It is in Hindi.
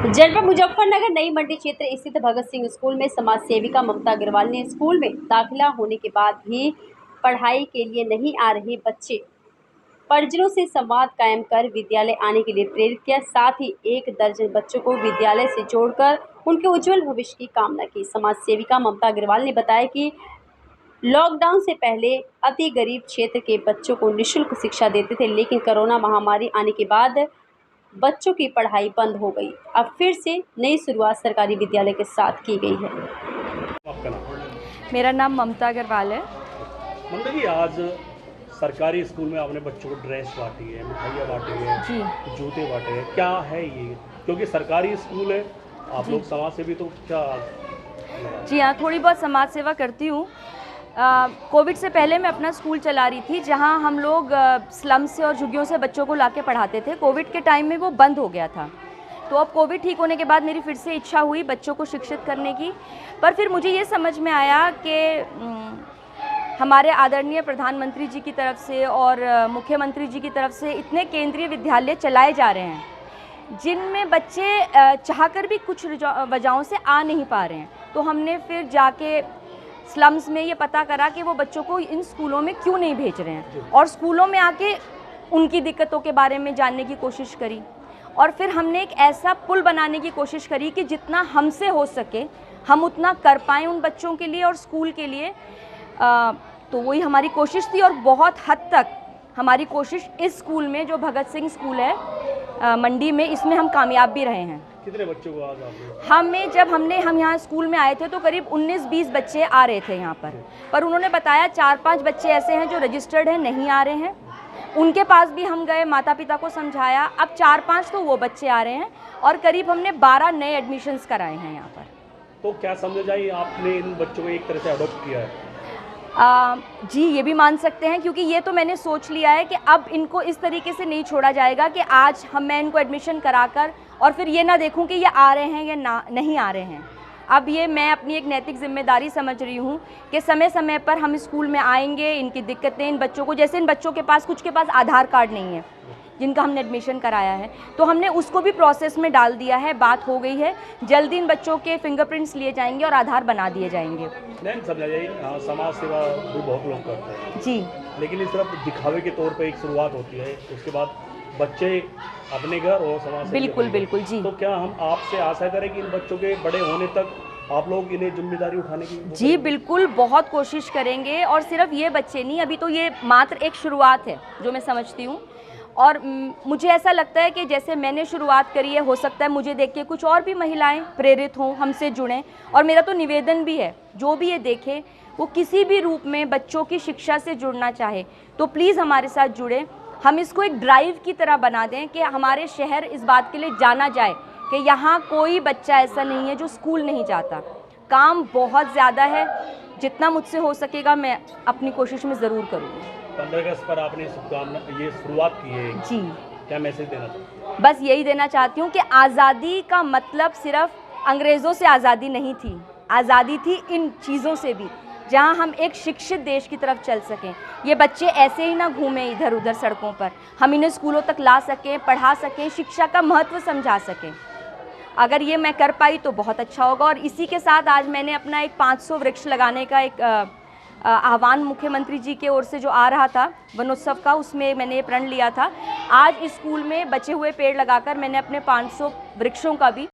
जनपद मुजफ्फरनगर नई मंडी क्षेत्र स्थित भगत सिंह स्कूल में समाज सेविका ममता अग्रवाल ने स्कूल में दाखिला होने के बाद भी पढ़ाई के लिए नहीं आ रहे बच्चे परिजनों से संवाद कायम कर विद्यालय आने के लिए प्रेरित किया। साथ ही 1 दर्जन बच्चों को विद्यालय से जोड़कर उनके उज्जवल भविष्य की कामना की। समाज सेविका ममता अग्रवाल ने बताया कि लॉकडाउन से पहले अति गरीब क्षेत्र के बच्चों को निःशुल्क शिक्षा देते थे, लेकिन कोरोना महामारी आने के बाद बच्चों की पढ़ाई बंद हो गई। अब फिर से नई शुरुआत सरकारी विद्यालय के साथ की गई है। आपका नाम? मेरा नाम ममता अग्रवाल है। ममता जी, आज सरकारी स्कूल में आपने बच्चों को ड्रेस बांटी है, मिठाइयाँ बांटी है जी, जूते बांटे हैं, क्या है ये? क्योंकि सरकारी स्कूल है, आप लोग समाज सेवी, तो क्या? जी हाँ, थोड़ी बहुत समाज सेवा करती हूँ। कोविड से पहले मैं अपना स्कूल चला रही थी, जहाँ हम लोग स्लम से और झुग्गियों से बच्चों को लाके पढ़ाते थे। कोविड के टाइम में वो बंद हो गया था, तो अब कोविड ठीक होने के बाद मेरी फिर से इच्छा हुई बच्चों को शिक्षित करने की। पर फिर मुझे ये समझ में आया कि हमारे आदरणीय प्रधानमंत्री जी की तरफ से और मुख्यमंत्री जी की तरफ से इतने केंद्रीय विद्यालय चलाए जा रहे हैं जिनमें बच्चे चाहकर भी कुछ वजहों से आ नहीं पा रहे हैं। तो हमने फिर जाके स्लम्स में ये पता करा कि वो बच्चों को इन स्कूलों में क्यों नहीं भेज रहे हैं, और स्कूलों में आके उनकी दिक्कतों के बारे में जानने की कोशिश करी। और फिर हमने एक ऐसा पुल बनाने की कोशिश करी कि जितना हमसे हो सके हम उतना कर पाएँ उन बच्चों के लिए और स्कूल के लिए। तो वही हमारी कोशिश थी, और बहुत हद तक हमारी कोशिश इस स्कूल में, जो भगत सिंह स्कूल है मंडी में, इसमें हम कामयाब भी रहे हैं। कितने बच्चों को आज आप? हम यहाँ स्कूल में आए थे तो करीब 19-20 बच्चे आ रहे थे यहाँ पर उन्होंने बताया 4-5 बच्चे ऐसे हैं जो रजिस्टर्ड हैं, नहीं आ रहे हैं। उनके पास भी हम गए, माता पिता को समझाया। अब 4-5 तो वो बच्चे आ रहे हैं, और करीब हमने 12 नए एडमिशन्स कराए हैं यहाँ पर। तो क्या समझा जाए, आपने इन बच्चों को एक तरह से अडॉप्ट किया है? जी, ये भी मान सकते हैं, क्योंकि ये तो मैंने सोच लिया है कि अब इनको इस तरीके से नहीं छोड़ा जाएगा कि आज मैं इनको एडमिशन कराकर और फिर ये ना देखूं कि ये आ रहे हैं या नहीं आ रहे हैं। अब ये मैं अपनी एक नैतिक जिम्मेदारी समझ रही हूँ कि समय समय पर हम स्कूल में आएंगे, इनकी दिक्कतें, इन बच्चों को, जैसे इन बच्चों के पास कुछ के पास आधार कार्ड नहीं है जिनका हमने एडमिशन कराया है, तो हमने उसको भी प्रोसेस में डाल दिया है। बात हो गई है, जल्दी इन बच्चों के फिंगरप्रिंट्स लिए जाएंगे और आधार बना दिए जाएंगे। नहीं समझा जाए, समाज सेवा भी बहुत लोग करते हैं जी, लेकिन इस तरफ दिखावे के तौर पे एक शुरुआत होती है, उसके बाद बच्चे अपने घर और समाज से बिल्कुल जी। तो क्या हम आपसे आशा करें कि इन बच्चों के बड़े होने तक आप लोग इन्हें जिम्मेदारी उठाने की? जी बिल्कुल, बहुत कोशिश करेंगे। और सिर्फ ये बच्चे नहीं, अभी तो ये मात्र एक शुरुआत है जो मैं समझती हूँ। और मुझे ऐसा लगता है कि जैसे मैंने शुरुआत करी है, हो सकता है मुझे देख के कुछ और भी महिलाएं प्रेरित हों, हमसे जुड़ें। और मेरा तो निवेदन भी है, जो भी ये देखे वो किसी भी रूप में बच्चों की शिक्षा से जुड़ना चाहे तो प्लीज़ हमारे साथ जुड़े। हम इसको एक ड्राइव की तरह बना दें कि हमारे शहर इस बात के लिए जाना जाए कि यहाँ कोई बच्चा ऐसा नहीं है जो स्कूल नहीं जाता। काम बहुत ज़्यादा है, जितना मुझसे हो सकेगा मैं अपनी कोशिश में ज़रूर करूँगी। 15 अगस्त पर आपने ये शुरुआत की है जी, क्या मैसेज देना चाहते हैं? बस यही देना चाहती हूँ कि आज़ादी का मतलब सिर्फ अंग्रेज़ों से आज़ादी नहीं थी, आज़ादी थी इन चीज़ों से भी, जहाँ हम एक शिक्षित देश की तरफ चल सकें। ये बच्चे ऐसे ही ना घूमें इधर उधर सड़कों पर, हम इन्हें स्कूलों तक ला सकें, पढ़ा सकें, शिक्षा का महत्व समझा सकें। अगर ये मैं कर पाई तो बहुत अच्छा होगा। और इसी के साथ आज मैंने अपना एक 500 वृक्ष लगाने का एक आह्वान मुख्यमंत्री जी के ओर से जो आ रहा था वनोत्सव का, उसमें मैंने ये प्रण लिया था। आज इस स्कूल में बचे हुए पेड़ लगाकर मैंने अपने 500 वृक्षों का भी